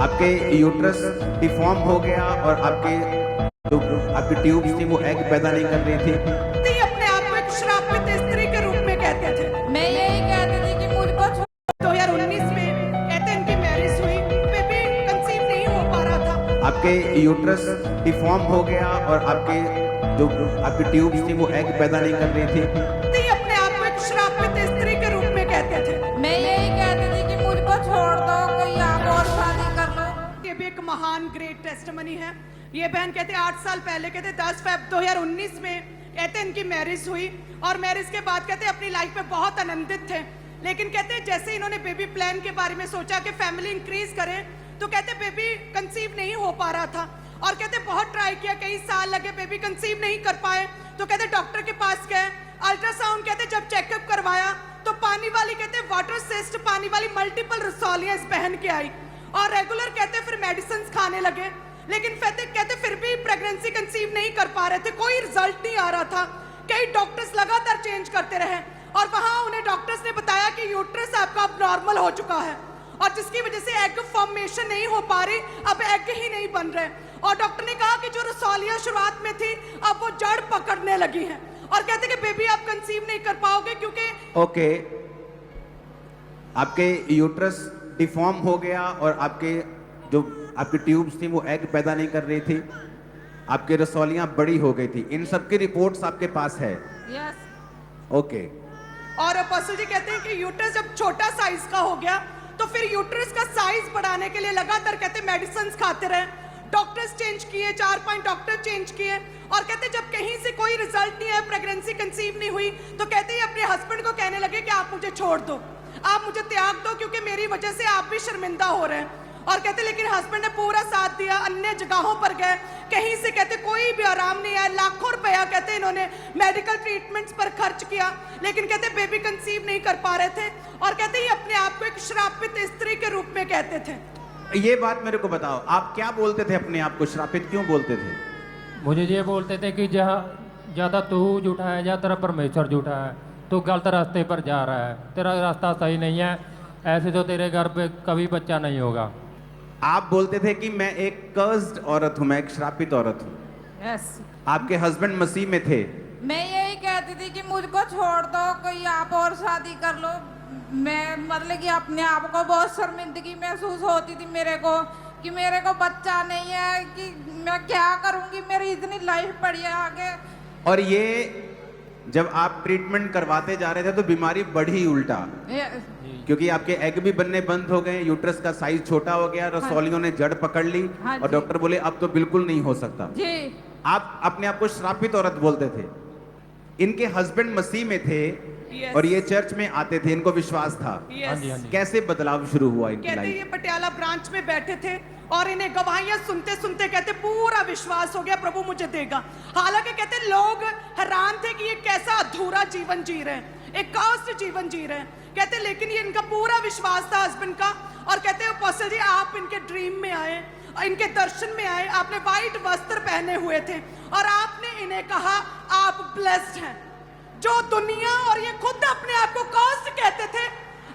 आपके uterus deform हो गया और आपके जो आपकी ट्यूब्स थी वो एग पैदा नहीं कर रही थी। नहीं, अपने आप को एक श्रापित स्त्री के रूप में कहते थे। मैं यही कहती थी कि मुझको 2019 में कहते इनकी मैरिज हुई, बेबी कंसीव नहीं हो पा रहा था। आपके यूट्रस डिफॉर्म हो गया और आपके जो आपकी ट्यूब्स थी वो एग पैदा नहीं कर रही थी। नहीं, अपने आप को एक श्रापित स्त्री के रूप में कहते थे। मैं यही कहती थी कि मुझको छोड़ दो, कोई आप और शादी कर लो। ये भी एक महान ग्रेट टेस्टिमनी है। ये बहन कहते 8 साल पहले कहते 10 फेब 2019 में कहते इनकी मैरिज हुई और मैरिज के बाद कहते अपनी लाइफ में बहुत आनंदित थे, लेकिन कहते जैसे इन्होंने बेबी प्लान के बारे में सोचा कि फैमिली इंक्रीज करें, तो कहते बेबी कंसीव नहीं हो पा रहा था और कहते बहुत ट्राई किया, कई साल लगे, बेबी कंसीव नहीं कर पाए। तो कहते डॉक्टर के पास गए, अल्ट्रासाउंड कहते जब चेकअप करवाया तो पानी वाली कहते वाटर सिस्ट पानी वाली मल्टीपल रसौलियां इस बहन के आई और रेगुलर कहते फिर मेडिसिन खाने लगे, लेकिन कहते फिर भी प्रेगनेंसी कंसीव नहीं कर पा रहे थे, कोई रिजल्ट नहीं आ रहा था। कई डॉक्टर्स लगातार चेंज करते रहे और वहां उन्हें डॉक्टर्स ने बताया कि यूट्रस आपका अब नॉर्मल हो चुका है और जिसकी वजह से एग फॉर्मेशन नहीं हो पा रही, अब एग ही नहीं बन रहे। और डॉक्टर ने कहा कि जो रसौलियां शुरुआत में थी अब वो जड़ पकड़ने लगी है और कहते कि बेबी आप कंसीव नहीं कर पाओगे क्योंकि ओके, आपके यूट्रस डिफॉर्म हो गया और आपके जो आपकी ट्यूब्स थी वो एग पैदा नहीं कर रही थी, आपकी रसौलियां बड़ी हो गई थी। इन सब की रिपोर्ट्स आपके पास है? यस। ओके। और अपोस्टल जी कहते हैं कि यूट्रस जब छोटा साइज का हो गया तो फिर यूट्रस का साइज बढ़ाने के लिए लगातार कहते मेडिसिन खाते रहे, डॉक्टर्स चेंज किए, 4-5 डॉक्टर चेंज किए और कहते जब कहीं से कोई रिजल्ट नहीं है, प्रेगनेंसी कंसीव नहीं हुई, तो कहते हैं अपने हस्बैंड को कहने लगे कि आप मुझे छोड़ दो, आप मुझे त्याग दो क्योंकि मेरी वजह से आप भी शर्मिंदा हो रहे हैं। और कहते लेकिन हस्बैंड ने पूरा साथ दिया, अन्य जगहों पर गए, कहीं से कहते कोई भी आराम नहीं आया, लाखों रुपया कहते इन्होंने मेडिकल ट्रीटमेंट्स पर खर्च किया, लेकिन कहते बेबी कंसीव नहीं कर पा रहे थे और कहते ये अपने आप को एक श्रापित स्त्री के रूप में कहते थे। ये बात मेरे को बताओ, आप क्या बोलते थे अपने आप को, श्रापित क्यों बोलते थे? मुझे ये बोलते थे कि जहाँ ज़्यादा तू झूठा है या तेरा परमेश्वर झूठा है, तू गलत रास्ते पर जा रहा है, तेरा रास्ता सही नहीं है, ऐसे तो तेरे घर पे कभी बच्चा नहीं होगा। आप बोलते थे कि मैं एक कर्स्ड औरत हूं, मैं एक श्रापित औरत हूं। यस। आपके हस्बैंड मसीह में थे। मैं यही कहती थी कि मुझको छोड़ दो, कोई आप और शादी कर लो। मैं मतलब कि अपने आप को बहुत शर्मिंदगी महसूस होती थी मेरे को कि मेरे को बच्चा नहीं है, कि मैं क्या करूंगी, मेरी इतनी लाइफ पड़ी है आगे। और ये जब आप ट्रीटमेंट करवाते जा रहे थे तो बीमारी बढ़ी उल्टा, क्योंकि आपके एग भी बनने बंद हो गए, यूट्रस का साइज छोटा हो गया, रसौलियों ने जड़ पकड़ ली हाँ और जी। डॉक्टर बोले अब तो बिल्कुल नहीं हो सकता। जी। आप अपने आप को श्रापित औरत बोलते थे। इनके हस्बैंड मसीह में थे Yes. और ये चर्च में आते थे, इनको विश्वास था। Yes. हाँ जी, हाँ जी। कैसे बदलाव शुरू हुआ इनकी कहते ये लाइफ? पटियाला ब्रांच में बैठे थे और इन्हें गवाहियां सुनते सुनते कहते पूरा विश्वास हो गया प्रभु मुझे देगा। हालांकि कहते लोग हैरान थे कि ये कैसा अधूरा जीवन जी रहे हैं, एक कास्ट जीवन जी रहे हैं। कहते लेकिन ये इनका पूरा विश्वास था हस्बैंड का और कहते अपोस्टल जी आप इनके ड्रीम में आए, इनके दर्शन में आए, आपने व्हाइट वस्त्र पहने हुए थे और आपने इन्हें कहा आप ब्लेस्ड हैं। जो दुनिया और ये खुद अपने आप को कर्स्ड कहते थे,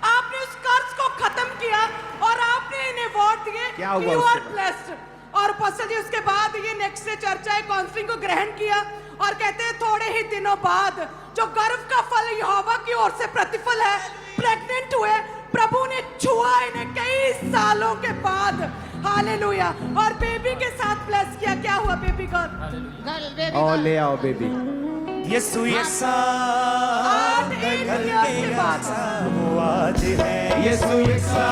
आपने उस कर्ज को खत्म किया और आपने इन्हें वोट दिए क्या हुआ कि यू उसके आर बाद? ब्लेस्ड। और अपोस्टल जी उसके बाद ये नेक्स्ट डे चर्चा है काउंसलिंग को ग्रहण किया और कहते हैं थोड़े ही दिनों बाद जो गर्भ का फल यहोवा की ओर से प्रतिफल है, प्रेग्नेंट हुए, प्रभु ने छुआ इन्हें कई सालों के बाद। हालेलुया। और बेबी के साथ ब्लेस किया। क्या हुआ बेबी गर्ल? और ले आओ बेबी। यीशु यसा आज एक years के बाद वो आज है, यीशु यसा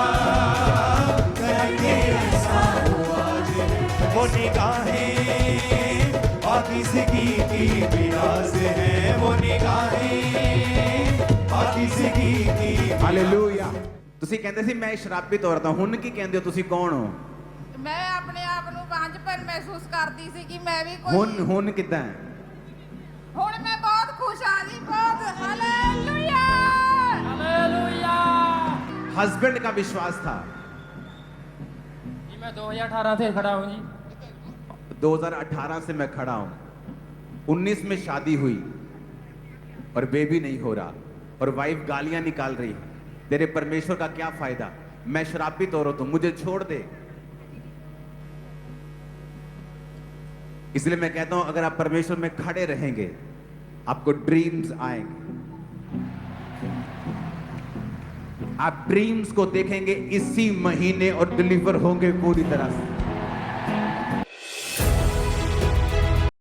करके ऐसा वो आज है। वो निगाहें पाकीज़गी की बिराज है, वो निगाहें पाकीज़गी की। हालेलुया। ਤੁਸੀਂ ਕਹਿੰਦੇ ਸੀ ਮੈਂ ਸ਼ਰਾपिਤ ਔਰਤ ਹਾਂ, ਹੁਣ ਕੀ ਕਹਿੰਦੇ ਹੋ, ਤੁਸੀਂ ਕੌਣ ਹੋ? मैं अपने आप ਨੂੰ ਬਾਂਝਪਨ ਮਹਿਸੂਸ ਕਰਦੀ ਸੀ ਕਿ ਮੈਂ ਵੀ ਹੁਣ ਕਿਦਾਂ ਹੈ? ਹੁਣ ਮੈਂ ਬਹੁਤ ਖੁਸ਼ ਆ ਜੀ, ਬਹੁਤ। ਹਾਲੇਲੂਇਆ। हालेलुया। हस्बैंड का विश्वास था। जी मैं 2018 से खड़ा हूँ जी। 2018 से मैं खड़ा हूं, 19 में शादी हुई और बेबी नहीं हो रहा और वाइफ गालियां निकाल रही, तेरे परमेश्वर का क्या फायदा, मैं श्रापित औरत हूं, मुझे छोड़ दे। इसलिए मैं कहता हूं अगर आप परमेश्वर में खड़े रहेंगे आपको ड्रीम्स आएंगे, आप ड्रीम्स को देखेंगे इसी महीने और डिलीवर होंगे पूरी तरह से।